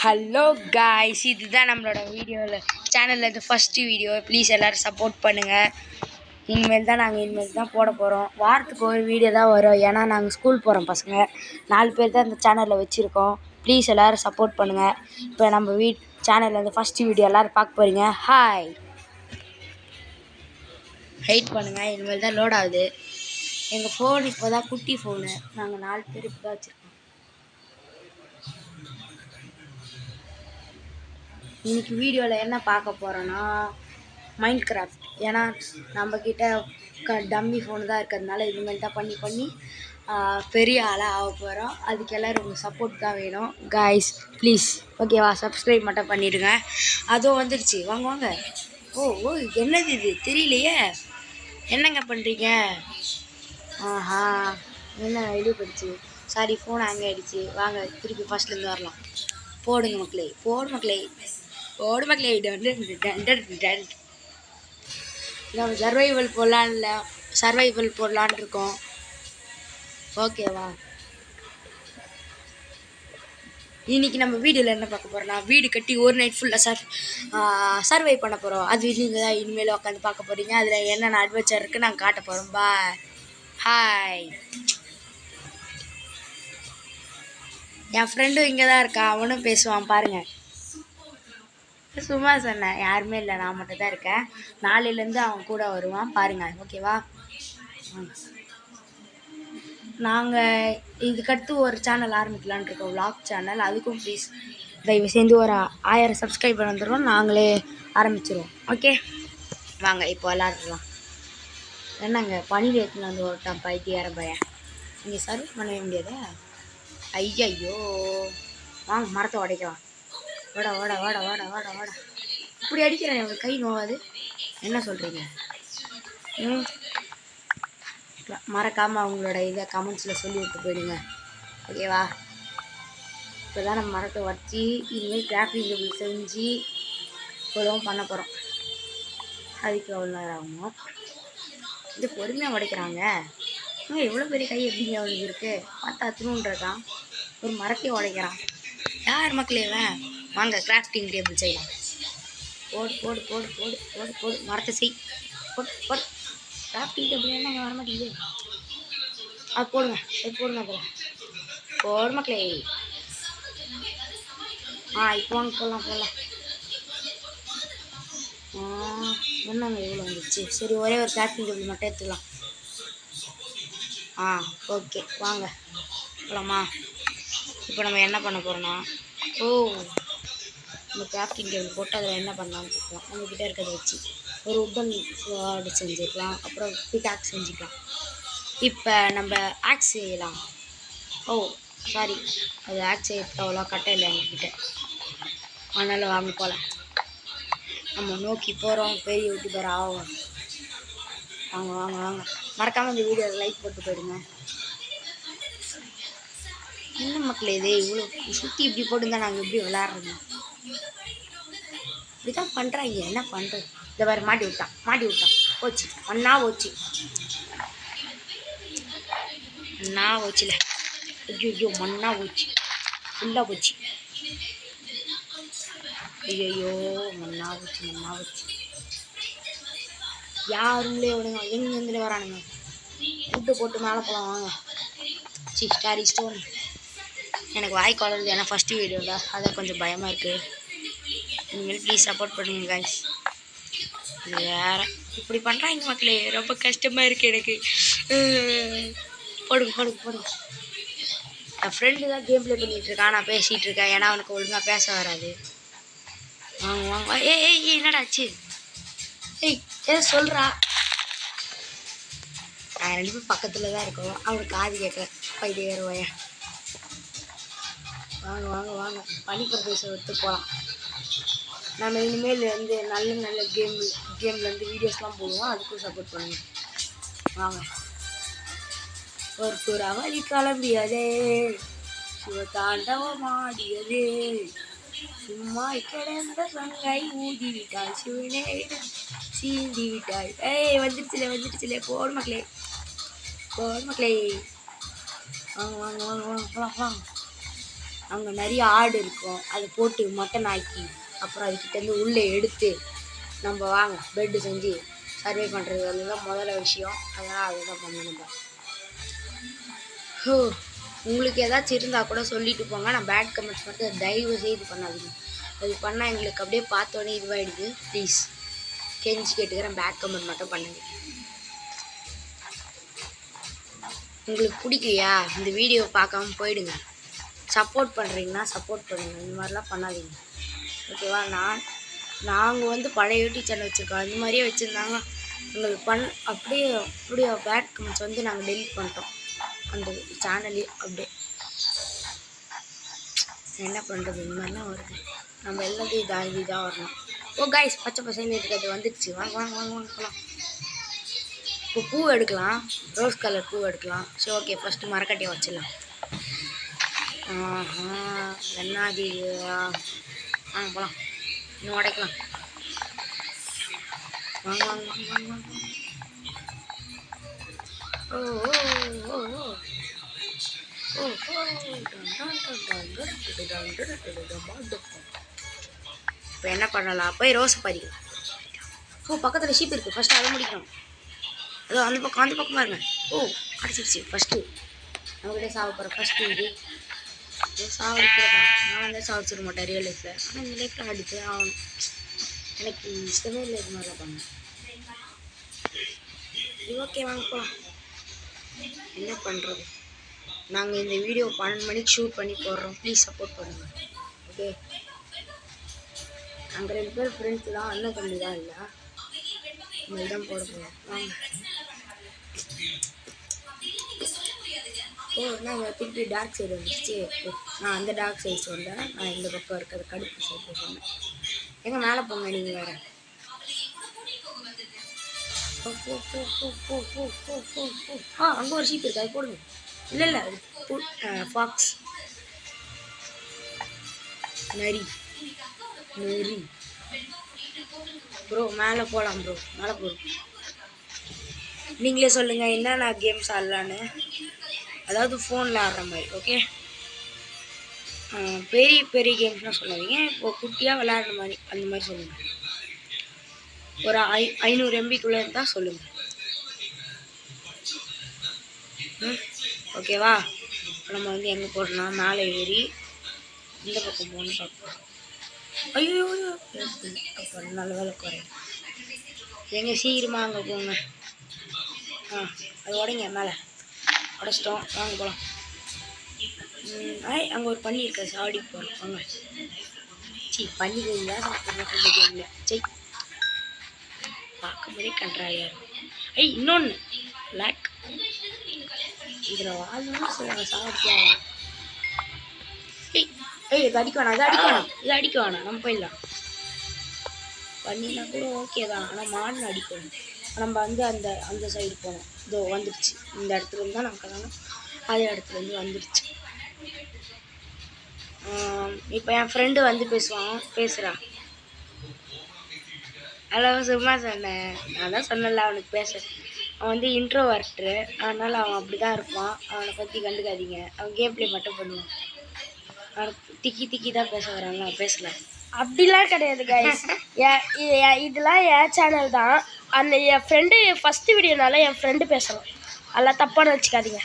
Hello guys, இதுதான் நம்மளோட சேனலில் இது ஃபஸ்ட்டு வீடியோ. ப்ளீஸ் எல்லோரும் சப்போர்ட் பண்ணுங்கள். இனிமேல் தான் போட போகிறோம். வாரத்துக்கு ஒரு வீடியோ தான் வரும். ஏன்னா நாங்கள் ஸ்கூல் போகிறோம் பசங்க 4 பேர் தான் இந்த சேனலில் வச்சுருக்கோம். ப்ளீஸ் எல்லோரும் சப்போர்ட் பண்ணுங்கள். இப்போ நம்ம சேனலில் இந்த ஃபஸ்ட்டு வீடியோ எல்லோரும் பார்க்க போகிறீங்க. ஹாய், வெயிட் பண்ணுங்கள், இனிமேல் தான் லோட் ஆகுது. எங்கள் ஃபோன் இப்போ தான் குட்டி ஃபோனு. நாங்கள் 4 பேர் இப்போ தான் வச்சுருக்கோம். இன்றைக்கி வீடியோவில் என்ன பார்க்க போகிறோன்னா மைண்ட் கிராஃப்ட். ஏன்னா நம்மக்கிட்ட டம்மி ஃபோன் தான் இருக்கிறதுனால இனிமேல் தான் பண்ணி பெரிய ஆளாக ஆக போகிறோம். அதுக்கு எல்லோரும் உங்கள் சப்போர்ட் தான் வேணும் காய்ஸ், ப்ளீஸ். ஓகேவா? சப்ஸ்கிரைப் மட்டும் பண்ணிவிடுங்க. அதுவும் வந்துடுச்சு. வாங்க வாங்க. ஓ என்னது இது தெரியலையே. என்னங்க பண்ணுறீங்க? ஆஹா, என்ன வெளியே போயிடுச்சு. சாரி, ஃபோன் ஹேங் ஆகிடுச்சு. வாங்க திருப்பி ஃபஸ்ட்லேருந்து வரலாம். போடுங்க மக்களே, போடு மக்களே. நம்ம சர்வைவல் போடலான் இருக்கோம். ஓகேவா? இன்றைக்கி நம்ம வீடியோவில் என்ன பார்க்க போகிறோம்னா, வீடு கட்டி ஒரு நைட் ஃபுல்லாக சர்வை பண்ண போகிறோம். அது நீங்கள் தான் இனிமேல் உட்காந்து பார்க்க போகிறீங்க. அதில் என்னென்ன அட்வென்ச்சர் இருக்குது நாங்கள் காட்ட போகிறோம். பாய். ஹாய். என் ஃப்ரெண்டும் இங்கே தான் இருக்கான். அவனும் பேசுவான் பாருங்கள். சும்மா சொன்னேன், யாருமே இல்லை, நான் மட்டும் தான் இருக்கேன். நாளையிலேருந்து அவன் கூட வருவான் பாருங்கள். ஓகேவா? நாங்கள் இதுக்கடுத்து ஒரு சேனல் ஆரம்பிக்கலான் இருக்கோம், விளாக் சேனல். அதுக்கும் ப்ளீஸ் தயவு சேர்ந்து ஒரு 1000 சப்ஸ்கிரைபர் வந்துடும். நாங்களே ஆரம்பிச்சிடுவோம். ஓகே வாங்க இப்போ விளாட்றலாம். என்னங்க பனியில் எடுத்துன்னு வந்து ஒருட்டான் பைத்தியார பையன். நீங்கள் சர்வ் பண்ணவே முடியாதா? ஐயோ, வாங்க மரத்தை உடைக்கலாம். வாடா. இப்படி அடிக்கிறேன், எனக்கு கை நோவாது. என்ன சொல்கிறீங்க? மறக்காமல் அவங்களோட இதை கமெண்ட்ஸில் சொல்லி விட்டு போயிடுங்க. ஓகேவா? இப்போ தான் நம்ம மரத்தை உடச்சி இனிமேல் கிராஃப்டிங் டேபிள் செஞ்சு இவ்வளவும் பண்ண போகிறோம். அதுக்கு எவ்வளோ நேரம் ஆகும்? இது பொறுமையாக உடைக்கிறாங்க. எவ்வளோ பெரிய கை எப்படிங்க அவனுக்கு இருக்குது? பார்த்தா அத்துணுன்றதான் ஒரு மரத்தையும் உடைக்கிறான். யார் மக்களேவன்? வாங்க கிராஃப்டிங் டேபிள் செய்யலாம். போடு மரத்தை செய். போடு. கிராஃப்டிங் டேபிள் என்ன வர மாட்டேங்குது. அது போடுங்க அப்புறம் போடு மக்களே. இப்போ வாங்க போடலாம். என்னங்க எவ்வளோ வந்துச்சு? சரி, ஒரே ஒரு கிராஃப்டிங் டேபிள் மட்டும் எடுத்துக்கலாம். ஓகே வாங்க போகலாமா? இப்போ நம்ம என்ன பண்ண போகிறோன்னா, நம்ம கிராஃப்டிங் டேபிள் போட்டு அதில் என்ன பண்ணலான்னு பார்க்கலாம். நம்மக்கிட்ட இருக்கிறத வச்சு ஒரு உட்டன் ஸ்வார்டு செஞ்சுக்கலாம். அப்புறம் பிகாக்ஸ் செஞ்சுக்கலாம். இப்போ நம்ம ஆக்ஸ் செய்யலாம். சாரி, அது ஆக்ஸ் செய்யறதுக்கு அவ்வளோ கட்டை இல்லை எங்ககிட்ட. அதனால் வாங்க போகலாம். நம்ம நோக்கி போகிறோம், பெரிய யூடியூபர் ஆகும். வாங்க. மறக்காமல் இந்த வீடியோவில் லைக் போட்டு போயிடுங்க. என்ன மக்களே இது இவ்வளோ சுற்றி இப்படி போட்டுருந்தா நாங்கள் எப்படி விளாட்றது? இப்படிதான் பண்ணுறாங்க. என்ன பண்ணுறது? இந்த வேறு மாட்டி விட்டான். போச்சு ஒன்றா போச்சுல. ஐயோ மண்ணா போச்சு, ஃபுல்லாக போச்சு. ஐயோ மண்ணா போச்சு. யாருங்களே விடுங்க, எங்கேருந்துலே வரானுங்க. ஃபுட்டு போட்டு மேலே போகலாம் வாங்க. ஸ்டாரி ஸ்டோன். எனக்கு வாய்க்கு வளருது, ஏன்னா ஃபஸ்ட்டு வீடியோவில் அதான் கொஞ்சம் பயமாக இருக்குது. இனிமேல் ப்ளீஸ் சப்போர்ட் பண்ணுங்க காய்ஸ். இது வேறு இப்படி பண்ணுறாங்க மக்களே, ரொம்ப கஷ்டமாக இருக்குது எனக்கு. போடுங்க. என் ஃப்ரெண்டு தான் கேம் ப்ளே பண்ணிகிட்ருக்கான், நான் பேசிகிட்டு இருக்கேன். ஏன்னா அவனுக்கு ஒழுங்காக பேச வராது. வாங்க. ஏய் என்னடாச்சு? ஏதோ சொல்கிறா. நான் 2 பேரும் பக்கத்தில் தான் இருக்கோம். அவனுக்கு காது கேட்க பைட்டு ஏறுவாயா. வாங்க பனிப்பிரதேசம் எடுத்து போகலாம். நம்ம இனிமேல் வந்து நல்ல கேம்லேருந்து வீடியோஸ்லாம் போடுவோம். அதுக்கும் சப்போர்ட் பண்ணுங்க. வாங்க. ஒரு புறவழி கிளம்பியதே, சிவதாண்டவம் ஆடியதே, சும்மா கிடந்த சங்கை ஊதிவிட்டாய், சிவனே சீந்தி விட்டாய். வந்துடுச்சுலே. போடு மக்களே. வாங்க போகலாம். அங்கே நிறைய ஆடு இருக்கும், அதை போட்டு மட்டன் ஆக்கி அப்புறம் அதுக்கிட்டேருந்து உள்ளே எடுத்து நம்ம வாங்க பெட்டு செஞ்சு சர்வே பண்ணுறது அதுதான் முதல்ல விஷயம். அதனால் அதை தான் பண்ணணும். ஹோ, உங்களுக்கு ஏதாச்சும் இருந்தால் கூட சொல்லிட்டு போங்க. நான் பேட் கமெண்ட்ஸ் மட்டும் தயவு செய்து பண்ணாதீங்க. அது பண்ணால் எங்களுக்கு அப்படியே பார்த்தோன்னே இதுவாகிடுது. ப்ளீஸ் கெஞ்சி கேட்டுக்கிறேன், பேட் கமெண்ட் மட்டும் பண்ணுங்க. உங்களுக்கு பிடிக்கலையா இந்த வீடியோ பார்க்காம போயிடுங்க. சப்போர்ட் பண்ணுறீங்கன்னா சப்போர்ட் பண்ணுங்கள், இந்த மாதிரிலாம் பண்ணாதீங்க. ஓகேவா? நாங்கள் வந்து பழைய யூடியூப் சேனல் வச்சுருக்கோம், அந்த மாதிரியே வச்சுருந்தாங்க. எங்களுக்கு அப்படியே பேட் கமெண்ட்ஸ் வந்து நாங்கள் டெலிட் பண்ணிட்டோம் அந்த சேனலே. அப்படியே என்ன பண்ணுறது, இந்த மாதிரிலாம் வருது. நம்ம எல்லாத்தையும் இதாக வரணும். ஓ காய்ஸ், பச்சை பசங்க இருக்கிறது வந்துடுச்சு. வாங்க வாங்க வாங்க வாங்க போகலாம். இப்போ பூ எடுக்கலாம், ரோஸ் கலர் பூ எடுக்கலாம். சரி ஓகே, ஃபஸ்ட்டு மரக்கட்டையை வச்சிடலாம். என்னது வாங்க போகலாம், இன்னும் உடைக்கலாம். வாங்க வாங்க வாங்க வாங்க வாங்க. ஓ ஓ ஓ ஓ ஓ இப்போ என்ன பண்ணலாம்? போய் ரோஸை பறிக்கலாம். ஓ, பக்கத்தில் ஷீப் இருக்குது, ஃபஸ்ட்டு அதை முடிக்கணும். அதோ அந்த பக்கம் பாருங்க. ஓ, அடிச்சிருச்சு. ஃபஸ்ட்டு நம்மகிட்டே சாவ போகிறேன். ஃபஸ்ட்டு இது சாவடிக்கிறேன். நான் வந்து சாவடிச்சிட மாட்டேன் ரியல் லைஃப்பில், ஆனால் இந்த லைஃப்பில் அடித்து ஆகணும். எனக்கு இஷ்டமே இல்லை இது மாதிரிலாம் பண்ணேன். இது ஓகே, வாங்க போகலாம். என்ன பண்ணுறது, நாங்கள் இந்த வீடியோ 12 மணிக்கு ஷூட் பண்ணி போடுறோம். ப்ளீஸ் சப்போர்ட் பண்ணுங்கள். ஓகே, நாங்கள் 2 பேர் ஃப்ரெண்ட்ஸு தான், அண்ணன் தம்பி தான். இல்லை நம்ம தான் போட போகிறோம். வாங்க. ஓ, நாங்கள் திருப்பி டார்க் சைடு வந்துடுச்சு. நான் அந்த டார்க் சைடு சொன்னேன், நான் இந்த பக்கம் இருக்கிறது கடுப்பு சைடு சொன்னேன். எங்கே மேலே போங்க நீங்கள் வேறு. அங்கே ஒரு ஷீப் இருக்குது, அது போடுங்க. இல்லை ஃபாக்ஸ் நரி ப்ரோ. மேலே போகலாம் ப்ரோ, மேலே போகும். நீங்களே சொல்லுங்கள் என்னென்ன கேம்ஸ் ஆடலான்னு, அதாவது ஃபோனில் ஆடுற மாதிரி. ஓகே, பெரிய பெரிய கேம்ஸ்லாம் சொல்லாதீங்க, இப்போ குட்டியாக விளையாடுற மாதிரி அந்த மாதிரி சொல்லுங்கள். ஒரு 500 MBக்குள்ளே இருந்தால் சொல்லுங்கள். ஓகேவா? இப்போ நம்ம வந்து எங்கே போகிறோம்னா மேலே ஏறி இந்த பக்கம் போகணும்னு பார்ப்போம். ஐயோ, அப்போ நல்ல வேலை குறையும். எங்கே சீக்கிரமாக அங்கே போங்க. அது உடைங்க, மேலே உடச்சிட்டோம். வாங்க போகலாம். அங்கே ஒரு பண்ணி இருக்க, சாடிக்கு போகிறோம். வாங்க. பண்ணிக்கிறீங்களா சாப்பிட்ற கேமில்? சரி, பார்க்க போதே கண்ட்ராயாக இருக்கும். இன்னொன்று லேக் இதில் வாழ்லாம் சொல்லுவாங்க, சாப்பிடலாம். இது அடிக்க வேணாம், இது அடிக்க வேணாம், நம்ம போயிடலாம். பண்ணினா கூட ஓகே தான், ஆனால் மாடு அடிக்கணும். நம்ம வந்து அந்த சைடு போனோம். இதோ வந்துடுச்சு, இந்த இடத்துல இருந்தால் நம்ம கல்யாணம் அதே இடத்துலேருந்து வந்துடுச்சு. இப்போ என் ஃப்ரெண்டு வந்து பேசுகிறான். அதெல்லாம் சும்மா சொன்னேன், நான் தான் சொன்னல அவனுக்கு பேச. அவன் வந்து இன்ட்ரோவர்ட்டு, அதனால் அவன் அப்படி தான் இருப்பான். அவனை பற்றி கண்டுக்காதீங்க, அவன் கேம் ப்ளே மட்டும் பண்ணுவான். அவனுக்கு திக்கி தான் பேச வராங்க, அவன் பேசலை. அப்படிலாம் கிடையாது கைஸ். இதெல்லாம் என் சேனல் தான். அந்த என் ஃப்ரெண்டு ஃபஸ்ட்டு வீடியோனால என் ஃப்ரெண்டு பேசலாம், அதெல்லாம் தப்பான வச்சுக்காதீங்க.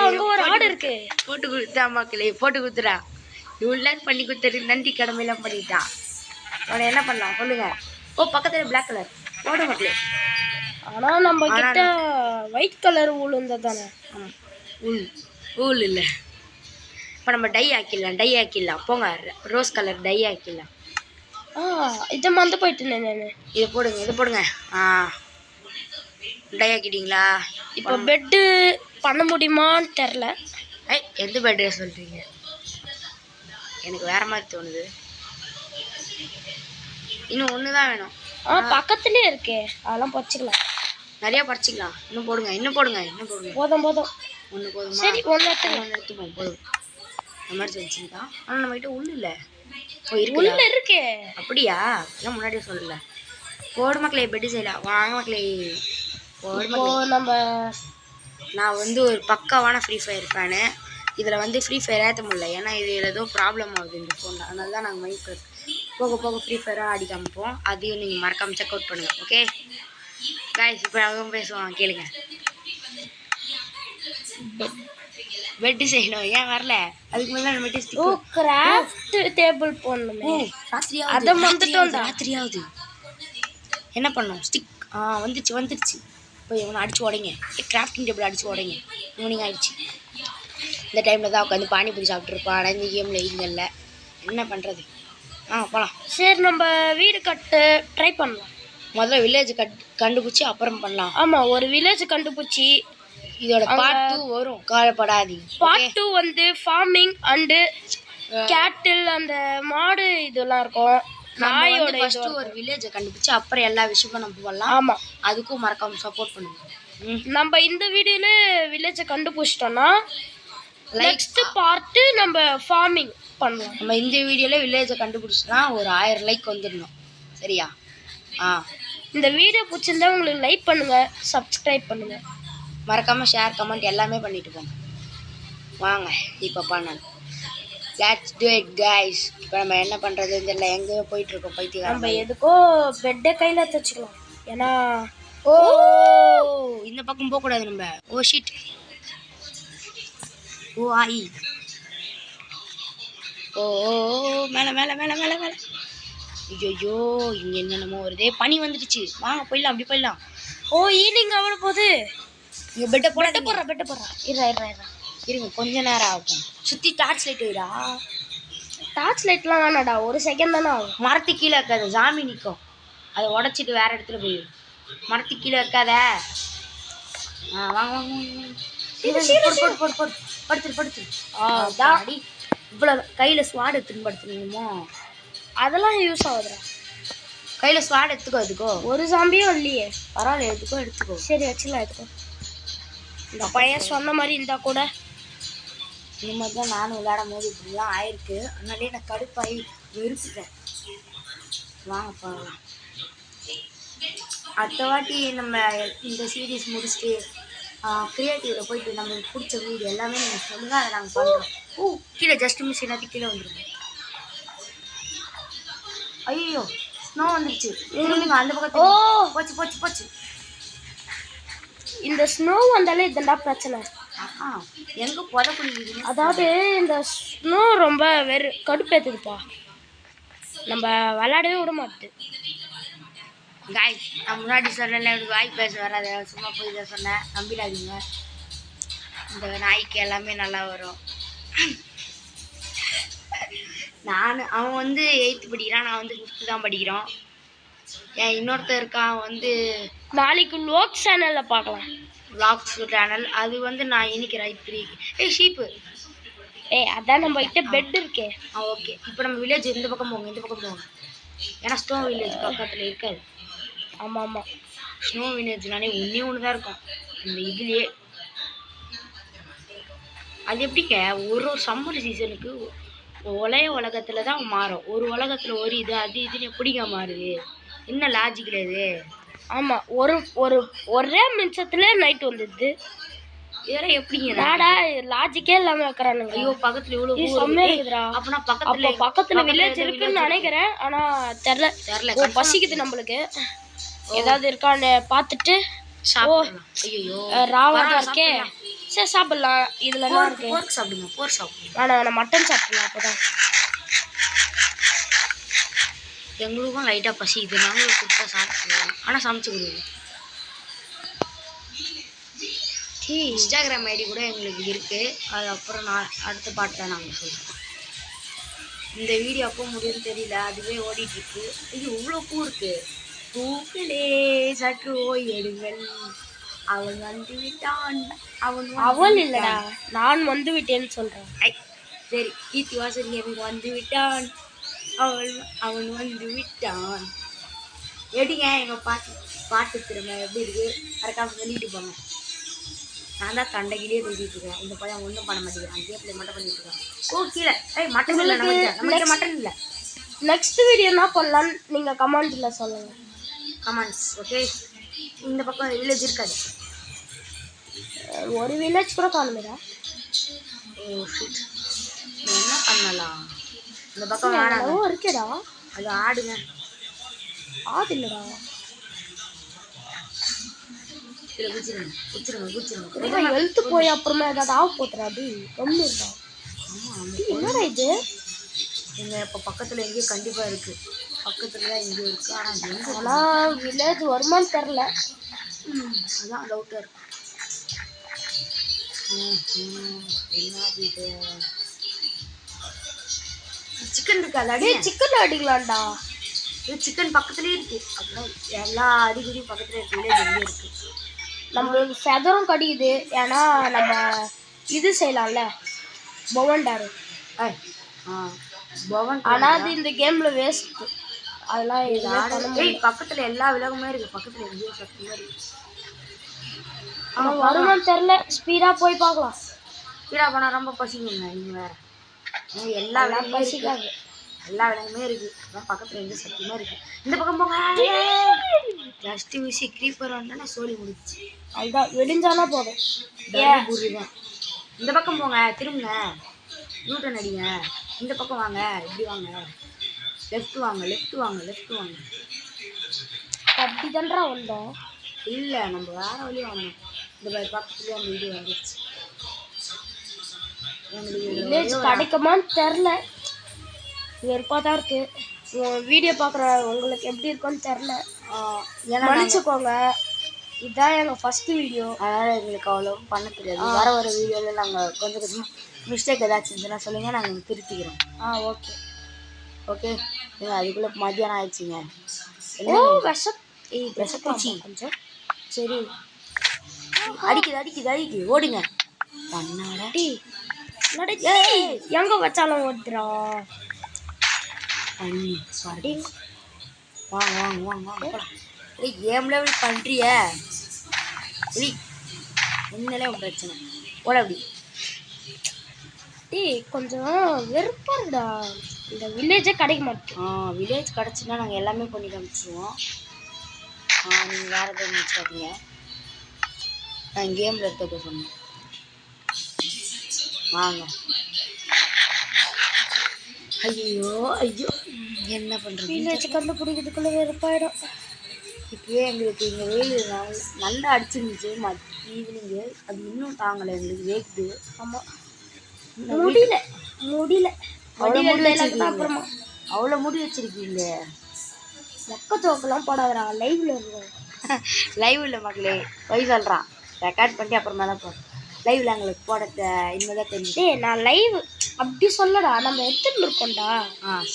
அங்கே ஒரு ஆடு இருக்கு, போட்டு கொடுத்தா மக்களே, போட்டு கொடுத்துடா. இவ்வளோ நேரம் பண்ணி கொடுத்துட்டு நன்றி கடமையெல்லாம் பண்ணிட்டான். அவனை என்ன பண்ணலாம் சொல்லுங்க? ஓ, பக்கத்தில் பிளாக் கலர் போடு மக்களே. ஆனால் நம்ம கிட்ட ஒயிட் கலர் ஊல் இருந்தால் தானே. ஊல் இல்லை. இப்போ நம்ம டை ஆக்கிடலாம். போங்க, ரோஸ் கலர் டை ஆக்கிடலாம். இதை மறந்து போயிட்டேன் நான். இதை போடுங்க. டை ஆக்கிட்டீங்களா? இப்போ பெட்டு பண்ண முடியுமான்னு தெரில. எந்த பெட்டு சொல்கிறீங்க? எனக்கு வேறு மாதிரி தோணுது. இன்னும் ஒன்று தான் வேணும். பக்கத்துலேயே இருக்கே, அதெல்லாம் பறிச்சிக்கலாம். நிறையா பறிச்சிக்கலாம். இன்னும் போடுங்க. போதும் ஒன்று போதுமா? சரி, ஒன்று எடுத்துப்போம். போதும். எமர்ஜென்சி தான், ஆனால் நம்மகிட்ட உள்ள இல்லை. உள்ள இருக்கு. அப்படியா? ஏன் முன்னாடியே சொல்லல? போடு மக்களே, பெட்டு செய்யலாம். வாங்க மக்களே, போடு. நம்ம நான் வந்து ஒரு பக்காவான ஃப்ரீ ஃபயர் ஃபேனு. இதில் வந்து ஃப்ரீ ஃபயர் ஏற்ற முடியல, ஏன்னா இதில் ஏதோ ப்ராப்ளம் ஆகுது இந்த ஃபோனில். அதனால தான் நாங்கள் மைண்ட் கிராஃப்ட் போக போக ஃப்ரீ ஃபயராக ஆடி காமிப்போம். அதையும் நீங்கள் மறக்காமல் செக் அவுட் பண்ணுங்கள். ஓகே கைஸ், இப்போ அவங்க பேசுவாங்க கேளுங்க. பெட்டு செய்யணும், ஏன் வரல? அதுக்கு மேலே நம்ம ஓ கிராஃப்ட் டேபிள் போடணுமே. அதை ராத்திரியாவது என்ன பண்ணோம்? ஸ்டிக் வந்துருச்சு. இப்போ இவனை அடிச்சு உடைங்க. கிராஃப்டிங் டேபிள் அடிச்சு உடைங்க. ஈவினிங் ஆயிடுச்சு. இந்த டைமில் தான் உட்காந்து பானிபூரி சாப்பிட்ருப்பான். ஆனால் இந்த கேமில் இல்லைல்ல, என்ன பண்ணுறது? போகலாம். சரி, நம்ம வீடு கட்டு ட்ரை பண்ணலாம். முதல்ல வில்லேஜ் கண்டுபிடிச்சி அப்புறம் பண்ணலாம். ஆமாம், ஒரு வில்லேஜ் கண்டுபிடிச்சி இதோட பார்ட் 2 வரும், கவலைப்படாதீங்க. பார்ட் 2 வந்து ஃபார்மிங் அண்டு கேட்டில், அந்த மாடு இதெல்லாம் இருக்கும். நாயோட ஃபர்ஸ்ட் ஒரு வில்லேஜை கண்டுபிடிச்சு அப்புறம் எல்லா விஷயமும் நம்ம பண்ணலாம். ஆமாம், அதுக்கும் மறக்காம சப்போர்ட் பண்ணுங்க. நம்ம இந்த வீடியோல வில்லேஜை கண்டுபிடிச்சிட்டோம்னா நெக்ஸ்ட் பார்ட் நம்ம ஃபார்மிங் பண்ணலாம். நம்ம இந்த வீடியோல வில்லேஜை கண்டுபிடிச்சோன்னா ஒரு 1000 லைக் வந்துடணும். சரியா? இந்த வீடியோ பிடிச்சிருந்தா உங்களுக்கு லைக் பண்ணுங்க, சப்ஸ்கிரைப் பண்ணுங்க, மறக்காம ஷேர் கமெண்ட் எல்லாமே பண்ணிட்டு போங்க. வாங்க இப்போ பண்ணலாம். Let's do it guys. இப்போ நம்ம என்ன பண்ணுறதுன்னு தெரியல, எங்கே போயிட்டுருக்கோம் பைத்தியம். நம்ம எதுக்கோ பெட்டை கையில் தச்சுக்கலாம். ஏன்னா இந்த பக்கம் போகக்கூடாது நம்ம. ஷீட். ஆயி. மேலே மேலே மேலே மேலே மேலே. ஐயோ, இங்கே என்னென்னமோ வருதே. பனி வந்துடுச்சு. வாங்க போயிடலாம், அப்படி போயிடலாம். ஈவினிங் அவ்வளோ போகுது. இங்கே பெட்டை போடுறா. இருங்க, கொஞ்ச நேரம் ஆகும். சுற்றி டார்ச் லைட் வைடா. டார்ச் லைட்லாம் வேணாடா, ஒரு செகண்ட் தானே ஆகும். மரத்து கீழே இருக்காது, சாமி நிற்கும். அதை உடச்சிட்டு வேற இடத்துல போயிடும். மரத்து கீழே இருக்காத. வாங்க படுத்துரு. அடி இவ்வளோ கையில் ஸ்வாட் எடுத்துன்னு படுத்துணுமோ? அதெல்லாம் யூஸ் ஆகுதுடா. கையில் ஸ்வாட் எடுத்துக்கோ. அதுக்கோ ஒரு சாம்பியும் இல்லையே. பரவாயில்ல, எடுத்துக்கோ. சரி, வச்சுலாம் எடுத்துக்கோ. இந்த பையன் சொன்ன மாதிரி இருந்தால் கூட இந்த மாதிரி தான் நானும் விளையாடும் போது இப்படிலாம் ஆயிருக்கு. அதனாலே நான் கடுப்பாகி வெறுத்துட்டேன். வாங்க போகலாம். அடுத்த வாட்டி நம்ம இந்த சீரீஸ் முடிச்சுட்டு க்ரியேட்டிவில் போயிட்டு நம்மளுக்கு பிடிச்ச வீடியோ எல்லாமே நீங்கள் சொல்லுங்கள், அதை நாங்கள் பண்ணுறோம். கீழே ஜஸ்ட் மிஸ் எல்லாத்தையும் கீழே வந்துருக்கோம். ஐயோ, ஸ்னோ வந்துருச்சு. இருந்துங்க, அந்த பக்கத்து போச்சு. இந்த ஸ்னோ வந்தாலே இதுதான் பிரச்சனை. எங்கே புதக்குடிக்குது? அதாவது இந்த ஸ்னோ ரொம்ப கடுப்பேற்றுதுப்பா. நம்ம விளையாடவே விட மாட்டேது. காய், நான் முன்னாடி சொன்னேன்ல, எனக்கு வாய் பேச வராது, சும்மா போய் இதை சொன்னேன், நம்பிடாதீங்க. இந்த நாய்க்கு எல்லாமே நல்லா வரும். அவன் வந்து 8th படிக்கிறான், நான் வந்து 5th தான் படிக்கிறோம். இன்னொருத்தர் இருக்கான் வந்து நாளைக்கு வ்ளாக் சேனலில் பார்க்கலாம். வ்ளாக்ஸ் சேனல் அது வந்து நான் இன்னைக்கு ரைட் 3 ஷீப்பு. அதான் நம்ம கிட்ட பெட் இருக்கே. ஓகே, இப்போ நம்ம வில்லேஜ் இந்த பக்கம் போங்க. ஏன்னா ஸ்னோ வில்லேஜ் பக்கத்தில் இருக்காது. ஆமாம், ஸ்னோ வில்லேஜ்னாலே ஒன்று தான் இருக்கும் இந்த இதுலேயே. அது எப்படிங்க ஒரு சம்மர் சீசனுக்கு ஒரே உலகத்தில் தான் மாறும். ஒரு உலகத்தில் ஒரு இது அது இதுன்னு எப்படிங்க மாறுது? என்ன லாஜிக் கிடையாது. ஆமாம், ஒரே நிமிஷத்துல நைட் வந்துடுது. இதெல்லாம் எப்படிங்க? லாஜிக்கே இல்லாமல் வைக்கிறானுங்க. ஐயோ, பக்கத்தில் இவ்வளோ செம்மையாக இருக்குதுடா. அப்படின்னா பக்கத்தில் வில்லேஜ் இருக்குன்னு நினைக்கிறேன், ஆனால் தெரில. பசிக்குது நம்மளுக்கு. ஏதாவது இருக்கான்னு பார்த்துட்டு ராவா தான் இருக்கே. சரி, சாப்பிடலாம். இதில் என்ன இருக்கு? போர்க் சாப்பிடுங்க. வேணாம், மட்டன் சாப்பிடலாம். அப்போதான் எங்களுக்கும் லைட்டாக பசி. இது நாங்களும் கொடுத்தா சாப்பிடுவோம், ஆனால் சமைச்சு கொடுக்குறோம். இன்ஸ்டாகிராம் ஐடி கூட எங்களுக்கு இருக்குது. அது அப்புறம் நான் அடுத்த பாட்டில் நாங்கள் சொல்லுவோம். இந்த வீடியோ அப்போ முடியும்னு தெரியல, அதுவே ஓடிட்டுருக்கு. இது இவ்வளோ பூ இருக்குது. பூக்களே சற்று ஓய்வெடுங்கள், அவன் வந்து விட்டான். அவள் இல்லடா, நான் வந்து விட்டேன்னு சொல்கிறேன். சரி, கீர்த்தி வாசன் எனக்கு வந்து விட்டான், அவன் வந்து விட்டான். எப்படிங்க எங்கள் பாட்டு திறமை எப்படி இருக்குது? மறக்காம சொல்லிட்டு போங்க. நான் தான் தண்டைக்கிலேயே பேசிட்டு இருக்கேன். இந்த பையன் ஒன்றும் பண்ண மாட்டேங்கிறான், கேப்ல மட்டும் பண்ணிட்டு இருக்கான். கீழே மட்டன் இல்லை, நம்மளுக்கு மட்டன் இல்லை. நெக்ஸ்ட் வீடியோ என்ன பண்ணலான்னு நீங்கள் கமெண்ட்டில் சொல்லுங்கள். கமெண்ட்ஸ். ஓகே, இந்த பக்கம் வில்லேஜ் இருக்காது. ஒரு வில்லேஜ் கூட காணுமேடா. ஓ ஷிட், என்ன பண்ணலாம்? இந்த பக்கம் வேணாங்க, எவ்வளவோ இருக்கேடா. அது ஆடுங்க. ஆடு இல்லடா. இதில் குச்சிருங்க. எழுத்து போய் அப்புறமா ஏதாவது ஆக போத்துறா. அப்படி ரொம்ப இருக்கா. ஆமாம், என்னடா இது? எங்கள் இப்போ பக்கத்தில் எங்கேயும் கண்டிப்பாக இருக்குது, பக்கத்தில் தான் எங்கேயும் இருக்குது. ஆனால் எங்கே ஆனால் வில்லேஜ் வருமானு தெரில. அதான் டவுட்டாக இருக்கு. என்ன இது? சிக்கன் இருக்கு, அது அடி. சிக்கன் அடிக்கலாம்டா. இது சிக்கன் பக்கத்துலேயே இருக்கு. அப்புறம் எல்லா அடிக்கடியும் பக்கத்தில் இருக்கு, வில்லேஜ் எங்கேயும் இருக்கு. நம்மளுக்கு ஃபெதரும் கடிக்குது. ஏன்னா நம்ம இது செய்யலாம்ல, பவன்டாரு. பவன். ஆனால் அது இந்த கேமில் வேஸ்ட். அதெல்லாம் பக்கத்தில் எல்லா விலங்குமே இருக்கு, பக்கத்தில் எங்கேயோ சக்தியாக இருக்கு. ஆனால் வருமானு தெரில. ஸ்பீடாக போய் பார்க்கலாம். ஸ்பீடாக போனால் ரொம்ப பசிக்குங்க. நீங்கள் வேறு எல்லா விலங்குமே பசிக்காது, எல்லா விலங்குமே இருக்கு. அதான் பக்கத்தில் எங்கேயும் சக்தியாக இருக்கு. இந்த பக்கம் போங்க. ஜஸ்ட் மிஸ் க்ரீப்பர் வந்தானே சோழி முடிச்சு. அதுதான் வெடிஞ்சானா போதும். புரியுதான். இந்த பக்கம் போங்க, திரும்புங்க, யூட்டன் அடிங்க. இந்த பக்கம் வாங்க, இப்படி வாங்க, லெஃப்ட் வாங்க. அப்படி தான்டா வந்தோம். இல்லை, நம்ம வேற வழியாக வந்தோம். இந்த பக்கத்துலேயே அந்த வீடியோ வந்துருச்சு. வில்லேஜ் கிடைக்குமான்னு தெரில. வெறுப்பாக தான் இருக்கு. வீடியோ பார்க்குற உங்களுக்கு எப்படி இருக்குன்னு தெரில. மன்னிச்சுக்கோங்க, இதுதான் எங்கள் ஃபஸ்ட்டு வீடியோ. அதனால் எங்களுக்கு அவ்வளோ பண்ண தெரியாது. வர வீடியோவில் நாங்கள் கொஞ்சம் கொஞ்சமாக மிஸ்டேக் ஏதாச்சும் இருந்துச்சுன்னா சொல்லுங்கள், நாங்கள் திருத்திக்கிறோம். Okay okay. நீங்கள் அதுக்குள்ளே மத்தியானம் ஆயிடுச்சுங்க. விஷப்பூச்சி கொஞ்சம். சரி, அடிக்குது, ஓடுங்க. பண்ணாடா எங்க வச்சாலும் ஓடுறா. வாங்க. ஏன் லெவல் பண்ணுறிய? என்னலே ஒரு பிரச்சனை. ஓட அப்படி. கொஞ்சம் வெறுப்பாடா. இந்த வில்லேஜே கிடைக்க மாட்டேன். வில்லேஜ் கிடச்சுன்னா நாங்கள் எல்லாமே பண்ணி காமிச்சிடுவோம். நீங்கள் வேறு எதாவது நினச்சாதீங்க. நான் கேமில் எடுத்துக்க சொன்னேன். வாங்க. ஐயோ என்ன பண்ணுறது? வில்லேஜ் கண்டுபிடிக்கிறதுக்குள்ளே வெறுப்பாயிடும். இப்போயே எங்களுக்கு இங்கே வெயில் நல்லா அடிச்சிருந்துச்சு. ஈவினிங்கு அது இன்னும் தாங்கலை, எங்களுக்கு வேக்குது. ஆமாம், முடியல. அப்புறமா அவ்வளோ முடி வச்சிருக்கீங்க. மொக்க தோக்கெல்லாம் போடாதரா. லைவ்ல இருக்கும். லைவ்ல மக்களே போய் சொல்கிறான். ரெக்கார்ட் பண்ணிட்டு அப்புறமா தான் போகிறேன். லைவ்ல எங்களுக்கு போட இனிமேல் தான் தெரிஞ்சு. நான் லைவ் அப்படி சொல்லடா, நம்ம எடுத்துட்டு இருக்கோம்டா.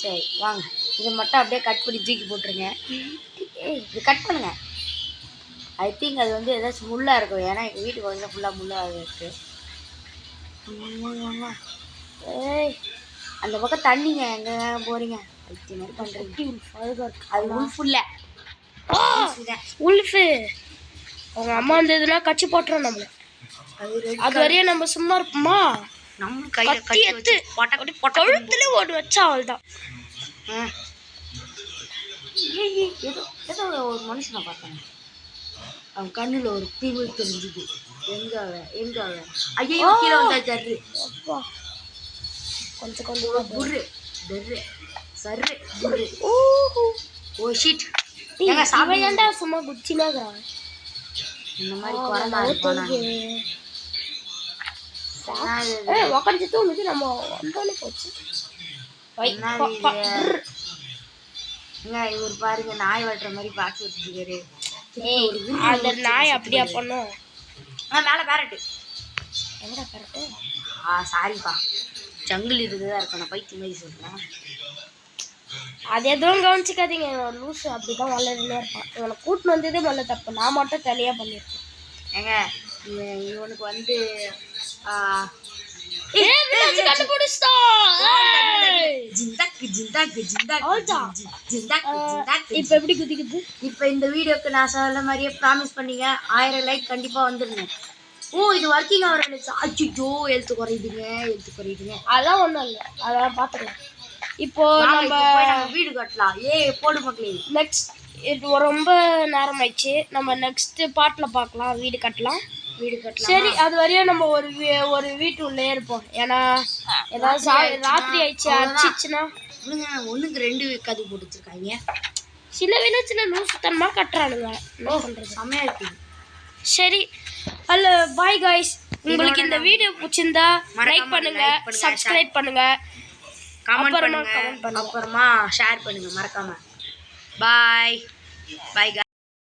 சரி வாங்க. இதை மட்டும் அப்படியே கட் பண்ணி தூக்கி போட்டுருங்க. இது கட் பண்ணுங்க. ஐ திங்க் அது வந்து ஏதாச்சும் முள்ளாக இருக்கும். ஏன்னா எங்கள் வீட்டுக்கு வந்து ஃபுல்லாக முள்ளாக இருக்குது. அந்த பக்கம் தண்ணிங்க, எங்கே போகிறீங்க? அது மாதிரி பண்ணுறீங்க. அது உல்ஃபுல்ல உல்ஃபு அவங்க அம்மா இருந்ததுன்னா கட்சி போட்டுறோம் நம்மள. அது வரையும் நம்ம சும்மா இருப்போமா? நம்மளும் கையில் கட்டி எடுத்து கழுத்துல ஓடு வச்சா அவள் தான். ஏதோ ஒரு மனுஷனை பார்த்தேன். அவன் கண்ணில் ஒரு தீவு தெரிஞ்சுது. எங்க ஐயோ கீழே வந்தா ஜர்ரு. கொஞ்சம் கொஞ்சம் புர்ரு டர்ரு சர்ரு புர்ரு. Oh shit. ஏன்டா சும்மா குச்சினாகிறான் இந்த மாதிரி குறமா இருப்பானா? உக்காந்து தூங்குது. நம்ம வந்தோடனே போச்சு. இவர் பாருங்க, நாய் வெட்டுற மாதிரி பாக்ஸ் வச்சுருக்காரு. அந்த நாய் அப்படியா பண்ணும்? மேலே பேரட்டு. எங்கடா பேரட்டு? சாரிப்பா, ஜங்கிள் இதுதான் இருக்கும். நான் பைத்தியம் மாதிரி சொல்கிறேன். அது எதுவும் கவனிச்சிக்காதீங்க. லூஸு அப்படிதான் வளர்ந்துனே இருப்பான். இவனை கூட்டின்னு வந்ததே முதல்ல தப்பு. நான் மட்டும் தலையாக பண்ணியிருக்கேன். ஏங்க இவனுக்கு வந்து இப்ப எப்படி குதிக்குது? இப்ப இந்த வீடியோக்கு நான் சொல்ல மாதிரியே ப்ராமிஸ் பண்ணீங்க 1000 லைக் கண்டிப்பா வந்துருங்க. இது ஒர்க்கிங் ஆகிற அச்சோ எழுத்து குறையுதுங்க. அதெல்லாம் ஒன்றும் இல்லை, அதெல்லாம் பார்த்துக்கலாம். இப்போ நம்ம வீடு கட்டலாம். போடு மக்களே. நெக்ஸ்ட் இது ரொம்ப நேரம் ஆயிடுச்சு. நம்ம நெக்ஸ்ட் பார்ட்ல பார்க்கலாம். வீடு கட்டலாம். வீடு கட்டலாம். சரி, அது வரையும் நம்ம ஒரு வீட்டு உள்ளே இருப்போம். ஏன்னா ஏதாவது ராத்திரி ஆயிடுச்சு அடிச்சிச்சுன்னா ஒன்றுக்கு 2 கதவு போட்டு வச்சிருக்காங்க. சில வில்லேஜ்ல லூசுத்தனமாக கட்டுறானுங்க. என்ன பண்ணுறது? செம்மையா இருக்கு. சரி, ஹலோ பாய் காய்ஸ். உங்களுக்கு இந்த வீடியோ பிடிச்சிருந்தா லைக் பண்ணுங்க, சப்ஸ்கிரைப் பண்ணுங்க, கமெண்ட் பண்ணுங்க, அப்புறமா ஷேர் பண்ணுங்க மறக்காம. பாய் பாய்.